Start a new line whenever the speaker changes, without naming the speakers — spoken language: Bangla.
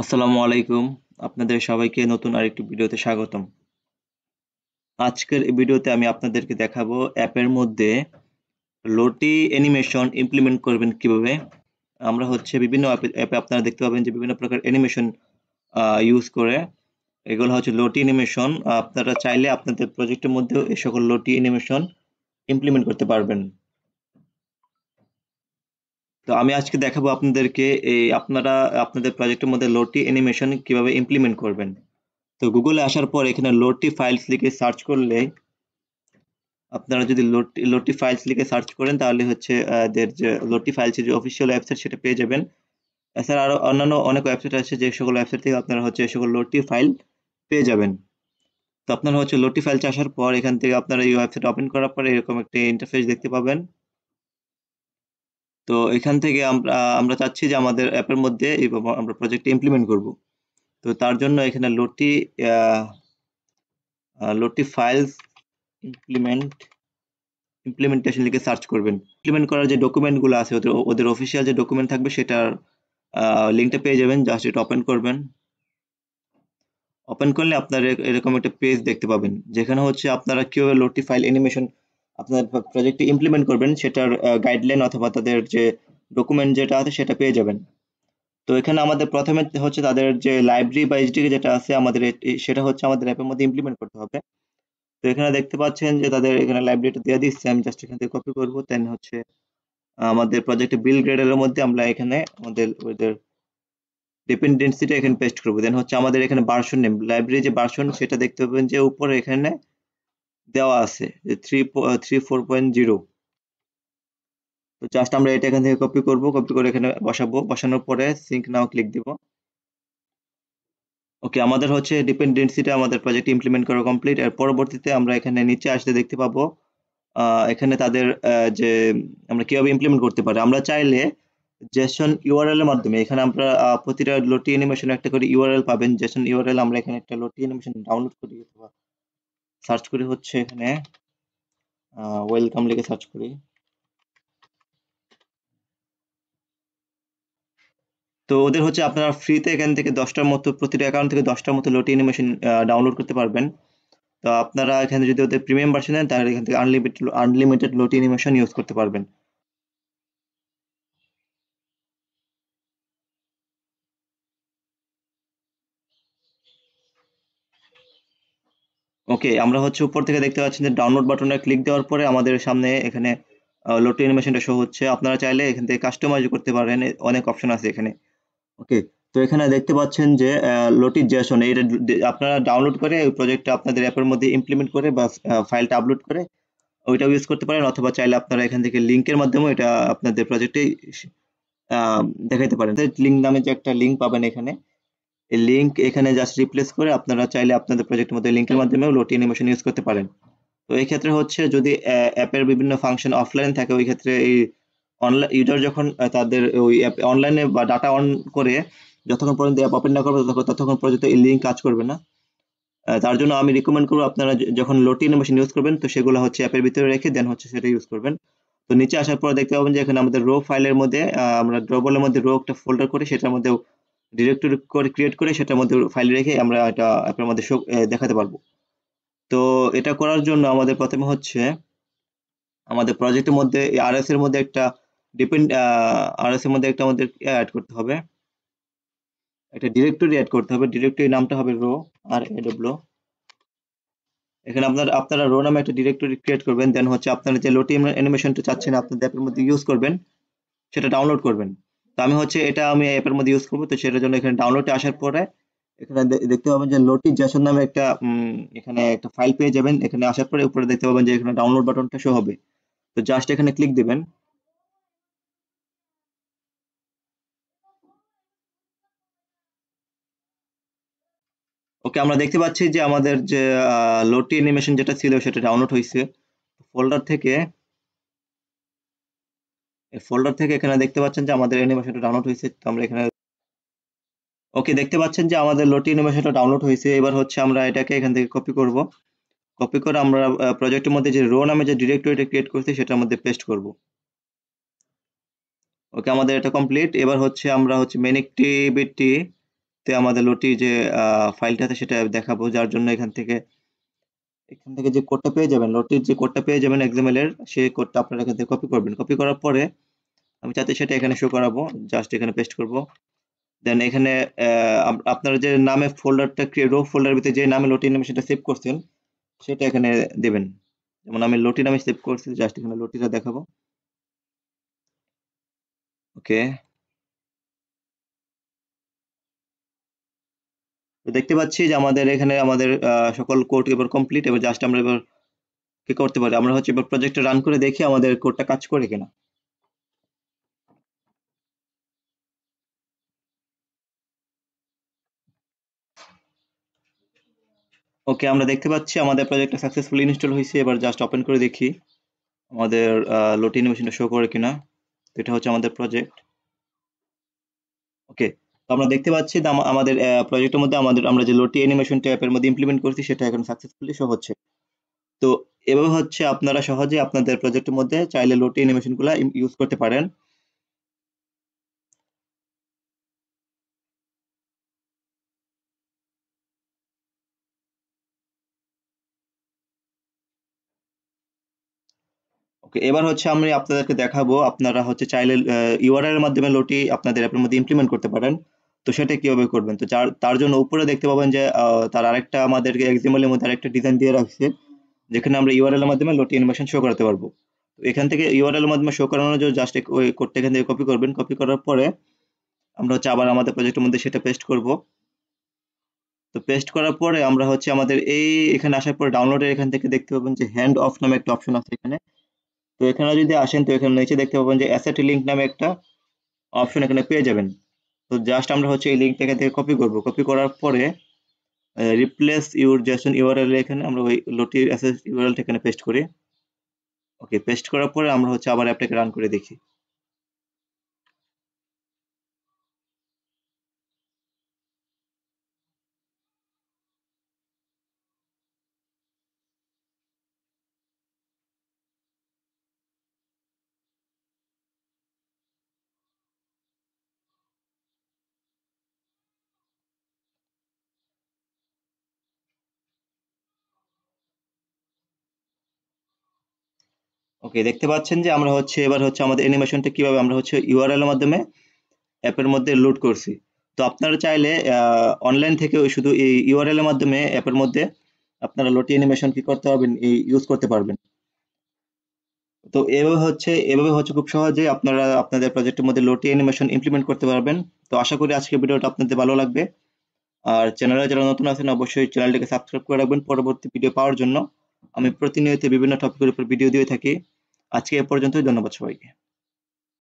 আসসালামু আলাইকুম। আপনাদের সবাইকে নতুন আরেকটি ভিডিওতে স্বাগতম। আজকের এই ভিডিওতে আমি আপনাদেরকে দেখাবো অ্যাপের মধ্যে লোটি অ্যানিমেশন ইমপ্লিমেন্ট করবেন কিভাবে। আমরা বিভিন্ন অ্যাপে আপনারা দেখতে পাবেন যে বিভিন্ন প্রকার অ্যানিমেশন ইউজ করে। এগুলো হচ্ছে লোটি অ্যানিমেশন। আপনারা চাইলে আপনাদের প্রজেক্টের মধ্যেও এই সকল লোটি অ্যানিমেশন ইমপ্লিমেন্ট করতে পারবেন। তো আমি আজকে দেখাবো আপনাদেরকে আপনারা আপনাদের প্রজেক্টের মধ্যে লোটি অ্যানিমেশন কিভাবে ইমপ্লিমেন্ট করবেন। তো গুগলে আসার পর এখানে লোডটি ফাইলস লিখে সার্চ করলে আপনারা যদি লোডটি ফাইলস লিখে সার্চ করেন তাহলে হচ্ছে এদের যে লোডটি ফাইলস যে অফিসিয়াল ওয়েবসাইট সেটা পেয়ে যাবেন। এছাড়া আরো অন্যান্য অনেক ওয়েবসাইট আছে যে সকল ওয়েবসাইট থেকে আপনারা হচ্ছে এই সকল লোডটি ফাইল পেয়ে যাবেন। তো আপনারা হচ্ছে লোডটি ফাইলস আসার পর এখান থেকে আপনারা এই ওয়েবসাইট ওপেন করার পরে এরকম একটা ইন্টারফেস দেখতে পাবেন। তো এখান থেকে আমরা আমরা চাচ্ছি যে আমাদের অ্যাপের মধ্যে আমরা প্রজেক্ট ইমপ্লিমেন্ট করব। তো তার জন্য এখানে লোডটি ফাইলস ইমপ্লিমেন্ট ইমপ্লিমেন্টেশন লিখে সার্চ করবেন। ইমপ্লিমেন্ট করার যে ডকুমেন্টগুলো আছে ওদের ওদের অফিসিয়াল যে ডকুমেন্ট থাকবে সেটার লিঙ্কটা পেয়ে যাবেন। জাস্ট এটা ওপেন করবেন। ওপেন করলে আপনার এরকম একটা পেজ দেখতে পাবেন যেখানে হচ্ছে আপনারা কিভাবে লোডটি ফাইল অ্যানিমেশন আপনার প্রজেক্টে ইমপ্লিমেন্ট করবেন সেটার গাইডলাইন অথবা তাদের যে ডকুমেন্ট যেটা আছে সেটা পেয়ে যাবেন। তো এখানে আমাদের প্রথমে হচ্ছে তাদের যে লাইব্রেরি বা এইচডিকে যেটা আছে আমাদের সেটা হচ্ছে আমাদের অ্যাপের মধ্যে ইমপ্লিমেন্ট করতে হবে। তো এখানে দেখতে পাচ্ছেন যে তাদের এখানে লাইব্রেরিটা দিয়ে দিচ্ছে। আমি জাস্ট এখান থেকে কপি করবো, দেন হচ্ছে আমাদের প্রজেক্টে বিল গ্রেডারের মধ্যে আমরা এখানে আমাদের ওদের ডিপেন্ডেন্সিটা এখানে পেস্ট করবো। দেন হচ্ছে আমাদের এখানে ভার্সন নেম, লাইব্রেরি যে ভার্সন সেটা দেখতে পাবেন যে উপরে এখানে দেওয়া আছে যে 3.4.0। তো জাস্ট আমরা এটা এখান থেকে কপি করব, কপি করে এখানে বসাবো। বসানোর পরে সিঙ্ক নাও ক্লিক দিব। ওকে, আমাদের হচ্ছে ডিপেন্ডেন্সিটা আমাদের প্রজেক্ট ইমপ্লিমেন্ট করা কমপ্লিট। এর পরবর্তীতে আমরা এখানে নিচে আসতে দেখতে পাবো এখানে তাদের যে আমরা কিভাবে ইমপ্লিমেন্ট করতে পারি। আমরা চাইলে জেসন ইউআরএল এর মাধ্যমে এখানে আমরা প্রতিটা লোটি অ্যানিমেশন একটা করে ইউআরএল পাবেন। জেসন ইউআরএল আমরা এখানে একটা লোটি অ্যানিমেশন ডাউনলোড করি অথবা সার্চ করি হচ্ছে এখানে ওয়েলকাম লিখে সার্চ করি। তো ওদের হচ্ছে আপনারা ফ্রিতে এখান থেকে 10টার মতো, প্রতিটা অ্যাকাউন্ট থেকে 10টার মতো লোটি অ্যানিমেশন ডাউনলোড করতে পারবেন। তো আপনারা এখানে যদি ওদের প্রিমিয়াম ভার্সন নেন তাহলে এখান থেকে আনলিমিটেড লোটি অ্যানিমেশন ইউজ করতে পারবেন। ওকে, আমরা হচ্ছে উপর থেকে দেখতে পাচ্ছেন যে ডাউনলোড বাটনে ক্লিক দেওয়ার পরে আমাদের সামনে এখানে লোটো অ্যানিমেশনটা শো হচ্ছে। আপনারা চাইলে এখান থেকে কাস্টমাইজ করতে পারেন, অনেক অপশন আছে এখানে। ওকে, তো এখানে দেখতে পাচ্ছেন যে লোটি জেসন এইটা আপনারা ডাউনলোড করে ওই প্রজেক্টটা আপনাদের অ্যাপের মধ্যে ইমপ্লিমেন্ট করে বা ফাইলটা আপলোড করে ওইটাও ইউজ করতে পারেন, অথবা চাইলে আপনারা এখান থেকে লিঙ্কের মাধ্যমে এটা আপনাদের প্রজেক্টে দেখাইতে পারেন। লিঙ্ক নামে যে একটা লিঙ্ক পাবেন এখানে, এই লিঙ্ক এখানে জাস্ট রিপ্লেস করে আপনারা চাইলে আপনাদের প্রজেক্টের মধ্যে লিঙ্কের মাধ্যমেও লোটি অ্যানিমেশন ইউজ করতে পারেন। তো এই ক্ষেত্রে হচ্ছে যদি অ্যাপের বিভিন্ন ফাংশন অফলাইন থাকে ওই ক্ষেত্রে এই অনলাইন ইউজার যখন তাদের ওই অ্যাপ অনলাইনে বা ডাটা অন করে যতক্ষণ পর্যন্ত অ্যাপ ওপেন না করবে ততক্ষণ পর্যন্ত এই লিঙ্ক কাজ করবে না। তার জন্য আমি রিকমেন্ড করবো আপনারা যখন লোটি অ্যানিমেশন ইউজ করবেন তো সেগুলো হচ্ছে অ্যাপের ভিতরে রেখে দেন হচ্ছে সেটা ইউজ করবেন। তো নিচে আসার পর দেখতে পাবেন যে এখানে আমাদের রো ফাইলের মধ্যে আমরা ড্রবলের মধ্যে রো একটা ফোল্ডার করে সেটার মধ্যে ডিরেক্টরি করে ক্রিয়েট করে সেটার মধ্যে ফাইল রেখে আমরা এটা অ্যাপের মধ্যে দেখাতে পারবো। তো এটা করার জন্য আমাদের প্রথমে হচ্ছে আমাদের প্রজেক্টের মধ্যে আরএস এর মধ্যে একটা আরএস এর মধ্যে একটা আমাদের অ্যাড করতে হবে, একটা ডিরেক্টরি অ্যাড করতে হবে। ডিরেক্টরি নামটা হবে রো আর এডব্লিউ। এখানে আপনারা রো নামে একটা ডিরেক্টরি ক্রিয়েট করবেন। দেন হচ্ছে আপনারা যে লোটি অ্যানিমেশনটা চাচ্ছেন আপনাদের অ্যাপের মধ্যে ইউজ করবেন সেটা ডাউনলোড করবেন। তো আমি হচ্ছে এটা আমি অ্যাপের মধ্যে ইউজ করবো। তো সেটার জন্য এখানে ডাউনলোডে আসার পরে এখানে দেখতে পাবেন যে লোটি জেসন নামে একটা এখানে একটা ফাইল পেয়ে যাবেন। এখানে আসার পরে উপরে দেখতে পাবেন যে এখানে ডাউনলোড বাটনটা শো হবে। তো জাস্ট এখানে ক্লিক দিবেন। ওকে, আমরা দেখতে পাচ্ছি যে আমাদের যে লোটি অ্যানিমেশন যেটা ছিল সেটা ডাউনলোড হয়েছে ফোল্ডার থেকে। এই ফোল্ডার থেকে এখানে দেখতে পাচ্ছেন যে আমাদের অ্যানিমেশনটা ডাউনলোড হয়েছে। তো আমরা এখানে ওকে দেখতে পাচ্ছেন যে আমাদের লোটি অ্যানিমেশনটা ডাউনলোড হয়েছে। এবার হচ্ছে আমরা এটাকে এখান থেকে কপি করব। কপি করে আমরা প্রজেক্টের মধ্যে যে রো নামে যে ডিরেক্টরিটা ক্রিয়েট করছি সেটার মধ্যে পেস্ট করব। ওকে, আমাদের এটা কমপ্লিট। এবার হচ্ছে আমরা হচ্ছে মেন অ্যাক্টিভিটি তে আমাদের লটি যে ফাইলটা আছে সেটা দেখাবো, যার জন্য এখান থেকে যে কোডটা পেয়ে যাবেন, লটির যে কোডটা পেয়ে যাবেন এক্সএমএল এর, সেই কোডটা আপনারা এখান থেকে কপি করবেন। কপি করার পরে আমি চাইতে সেটা এখানে শো করাবো, জাস্ট এখানে পেস্ট করব। দেন এখানে আপনারা যে নামে ফোল্ডারটা ক্রিয়েট, রো ফোল্ডার ভিতরে যে নামে লটি নামে সেটা সেভ করছেন সেটা এখানে দেবেন। যেমন আমি লটি নামে সেভ করছি, জাস্ট এখানে লটিটা দেখাবো। ওকে, তো দেখতে পাচ্ছি যে আমাদের এখানে আমাদের সকল কোড এবার কমপ্লিট। এবার জাস্ট আমরা এবার কি করতে পারি, আমরা হচ্ছে এবার প্রজেক্টটা রান করে দেখি আমাদের কোডটা কাজ করে কিনা। ওকে, আমরা দেখতে পাচ্ছি আমাদের প্রজেক্টটা সাকসেসফুলি ইনস্টল হয়েছে। এবার জাস্ট ওপেন করে দেখি আমাদের লটি অ্যানিমেশনটা শো করে কিনা। তো এটা হচ্ছে আমাদের প্রজেক্ট। ওকে, তো আমরা দেখতে পাচ্ছি যে আমাদের প্রজেক্টের মধ্যে আমরা যে লটি অ্যানিমেশন ট্যাবের মধ্যে ইমপ্লিমেন্ট করছি সেটা এখন সাকসেসফুলি শো হচ্ছে। তো এভাবে হচ্ছে আপনারা সহজে আপনাদের প্রজেক্টের মধ্যে চাইলে লটি অ্যানিমেশন গুলা ইউজ করতে পারেন। ওকে, এবার হচ্ছে আমি আপনাদেরকে দেখাবো আপনারা হচ্ছে চাইলে ইউআরএল এর মাধ্যমে লটি আপনাদের অ্যাপের মধ্যে ইমপ্লিমেন্ট করতে পারেন। তো সেটা কিভাবে করবেন, তো তার জন্য উপরে দেখতে পাবেন যে তার আরেকটা আমাদেরকে এক্সএমএল এর মধ্যে আরেকটা ডিজাইন দিয়ে রাখছে, যেখানে আমরা ইউআরএল এর মাধ্যমে লটি অ্যানিমেশন শো করাতে পারবো। তো এখান থেকে ইউআরএল এর মাধ্যমে শো করানোর জন্য জাস্ট ওই কোডটা এখান থেকে কপি করবেন। কপি করার পরে আমরা হচ্ছে আবার আমাদের প্রজেক্টের মধ্যে সেটা পেস্ট করব। তো পেস্ট করার পরে আমরা হচ্ছে আমাদের এখানে আসার পর ডাউনলোডের এখান থেকে দেখতে পাবেন যে হ্যান্ড অফ নামে একটা অপশন আছে এখানে। তো এখানে যদি আসেন তো এখানে নিচে দেখতে পাবেন যে অ্যাসেট লিঙ্ক নামে একটা অপশন এখানে পেয়ে যাবেন। তো জাস্ট আমরা হচ্ছে এই লিঙ্কটা এখান থেকে কপি করব। কপি করার পরে রিপ্লেস ইউর জেসন ইউআরএল, এখানে আমরা ওই লটির অ্যাসেট ইউআরএলটা এখানে পেস্ট করি। ওকে, পেস্ট করার পরে আমরা হচ্ছে আবার অ্যাপটাকে রান করে দেখি। ওকে, দেখতে পাচ্ছেন যে আমরা হচ্ছে এবার হচ্ছে আমাদের অ্যানিমেশনটা কিভাবে আমরা হচ্ছে ইউআরএল এর মাধ্যমে অ্যাপের মধ্যে লোড করছি। তো আপনারা চাইলে অনলাইন থেকে ওই শুধু এই ইউআরএল এর মাধ্যমে অ্যাপের মধ্যে আপনারা লটি অ্যানিমেশন কি করতে পারবেন, এই ইউজ করতে পারবেন। তো এভাবে হচ্ছে খুব সহজে আপনারা আপনাদের প্রজেক্টের মধ্যে লটি অ্যানিমেশন ইমপ্লিমেন্ট করতে পারবেন। তো আশা করি আজকের ভিডিওটা আপনাদের ভালো লাগবে। আর চ্যানেলে যারা নতুন আছেন অবশ্যই চ্যানেলটিকে সাবস্ক্রাইব করে রাখবেন পরবর্তী ভিডিও পাওয়ার জন্য। আমি প্রতিনিয়ত বিভিন্ন টপিকের উপর ভিডিও দিয়ে থাকি। আজকে এ পর্যন্তই, ধন্যবাদ সবাইকে।